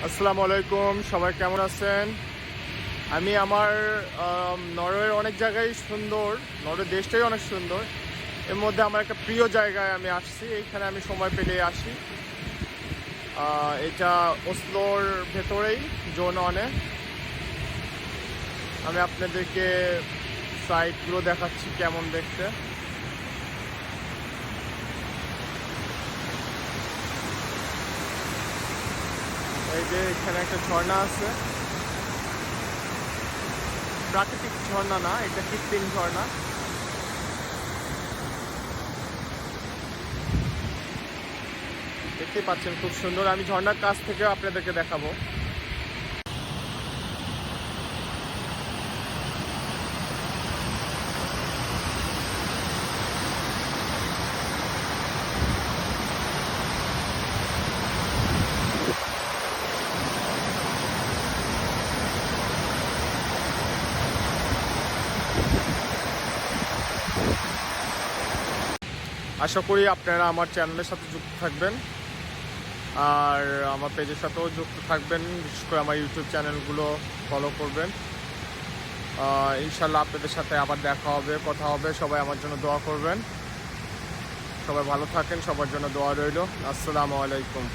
আসসালামু আলাইকুম, সবাই কেমন আছেন? আমি আমার নরওয়ের অনেক জায়গায় সুন্দর, নরওয়ে দেশটাই অনেক সুন্দর। এর মধ্যে আমার একটা প্রিয় জায়গায় আমি আসছি, এইখানে আমি সময় পেলে আসি। এটা ওসলোর ভেতরেই, জোন অনে। আমি আপনাদেরকে সাইটগুলো দেখাচ্ছি কেমন দেখতে। এই যে এখানে একটা ঝর্ণা আছে, প্রাকৃতিক ঝর্ণা না, এটা কৃত্রিম ঝর্ণা। দেখতে পাচ্ছেন খুব সুন্দর। আমি ঝর্ণার কাছ থেকে আপনাদেরকে দেখাবো। আশা করি আপনারা আমার চ্যানেলের সাথে যুক্ত থাকবেন আর আমার পেজের সাথেও যুক্ত থাকবেন। বিশেষ করে আমার ইউটিউব চ্যানেলগুলো ফলো করবেন। ইনশাল্লাহ আপনাদের সাথে আবার দেখা হবে, কথা হবে। সবাই আমার জন্য দোয়া করবেন। সবাই ভালো থাকেন, সবার জন্য দোয়া রইল। আসসালামু আলাইকুম।